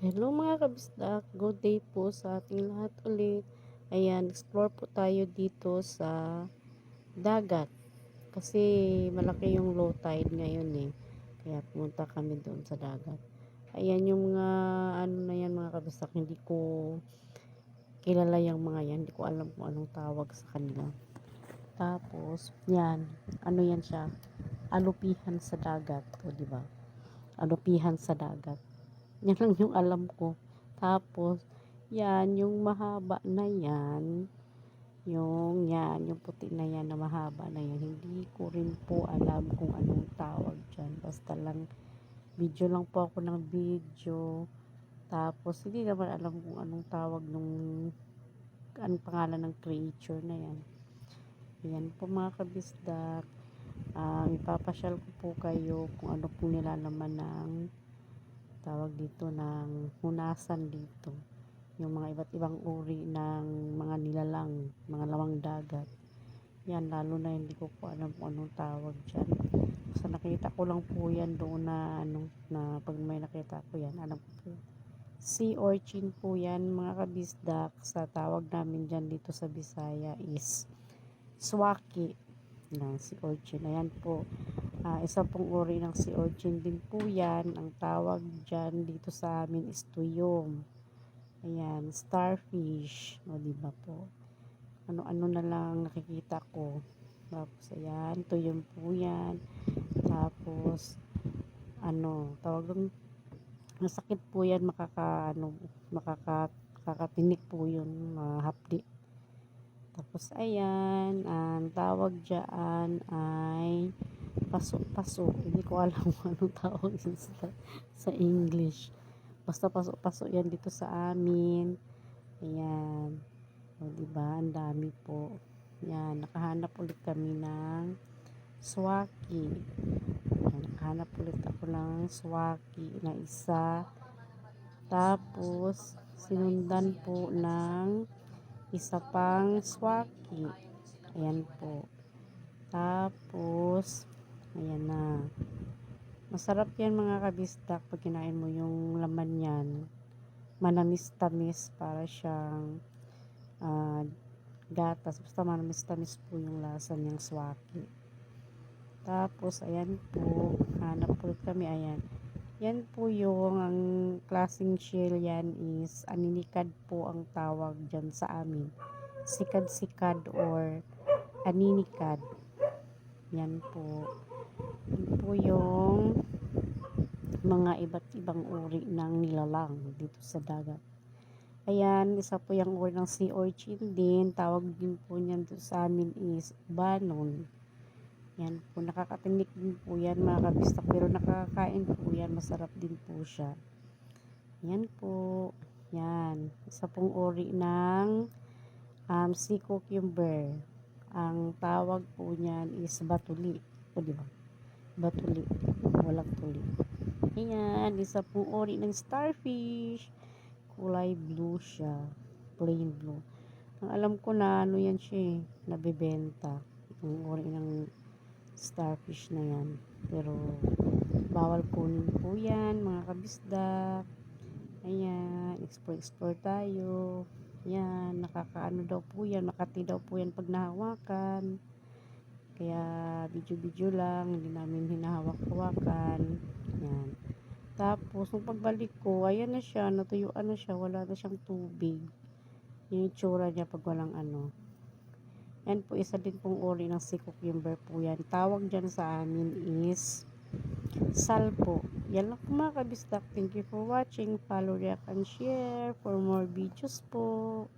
Hello mga kabisdak, good day po sa ating lahat ulit. Ayan, explore po tayo dito sa dagat. Kasi malaki yung low tide ngayon eh. Kaya pumunta kami doon sa dagat. Ayan yung mga ano na yan mga kabisdak, hindi ko kilala yung mga yan. Hindi ko alam kung anong tawag sa kanila. Tapos, yan, ano yan siya? Alupihan sa dagat. O diba? Alupihan sa dagat. Yan lang yung alam ko. Tapos, yan, yung mahaba na yan, yung puti na yan na mahaba na yan, hindi ko rin po alam kung anong tawag dyan. Basta lang, video lang po ako ng video. Tapos, hindi naman alam kung anong tawag nung, anong pangalan ng creature na yan. Yan po mga kabisdak. Ipapasyal ko po kayo kung ano po nilalaman ng tawag dito ng hunasan dito, yung mga iba't ibang uri ng mga nilalang, mga lawang dagat. Yan, lalo na hindi ko po alam kung anong tawag dyan. Basta nakita ko lang po yan doon na na pag may nakita ko yan, alam ko po. Sea urchin po yan mga kabisdak. Sa tawag namin dyan dito sa Bisaya is swaki na sea urchin. Ayan po. Isa pong uri ng sea urchin din po yan. Ang tawag dyan dito sa amin is tuyong. Ayan, starfish. O, diba po? Ano-ano na lang nakikita ko. Tapos, ayan, tuyong po yan. Tapos, tawag doon, masakit po yan, makakatinik po yun, hapdi. Tapos, ayan, ang tawag dyan ay paso-paso. Hindi ko alam kung anong tawag yun sa English. Basta paso-paso yan dito sa amin. Ayan. O, diba? Ang dami po. Ayan. Nakahanap ulit kami ng swaki. Ayan. Nakahanap ulit ako ng swaki na isa. Tapos, sinundan po ng isa pang swaki. Ayan po. Tapos, ayan na. Masarap yan mga kabisdak pag kinain mo yung laman yan. Manamis-tamis para siyang gatas. Basta manamis-tamis po yung lasa niyang swaki. Tapos, ayan po. Hanap ulit kami. Ayan. Yan po yung ang klaseng shell yan is aninikad po ang tawag dyan sa amin. Sikad-sikad or aninikad. Yan po. Yan po yung mga iba't ibang uri ng nilalang dito sa dagat. Ayan, isa po yung uri ng sea urchin din. Tawag din po niyan dito sa amin is banon. Yan po, nakakatinik din po yan mga kabistak. Pero nakakain po yan, masarap din po siya. Yan po. Yan, isa pong uri ng sea cucumber. Ang tawag po niyan is batuli. O diba? Batuli. Walang tuli. Ayan, isa pong uri ng starfish. Kulay blue siya. Plain blue. Ang alam ko na ano yan siya eh, nabibenta. Ang uri ng starfish na yan. Pero, bawal kunin po yan, mga kabisdak. Ayan, explore tayo. Ayan, nakakaano daw po yan, makati daw po yan pag nahawakan. Kaya, video-video lang, hindi namin hinahawak-hawakan. Ayan. Tapos, nung pagbalik ko, ayan na siya, natuyuan na siya, wala na siyang tubig. Yung itsura niya pag walang ano. Yan po, isa din pong uri ng sea cucumber po yan. Tawag dyan sa amin is salpo. Yan lang po mga kabisdak. Thank you for watching. Follow, react, and share for more videos po.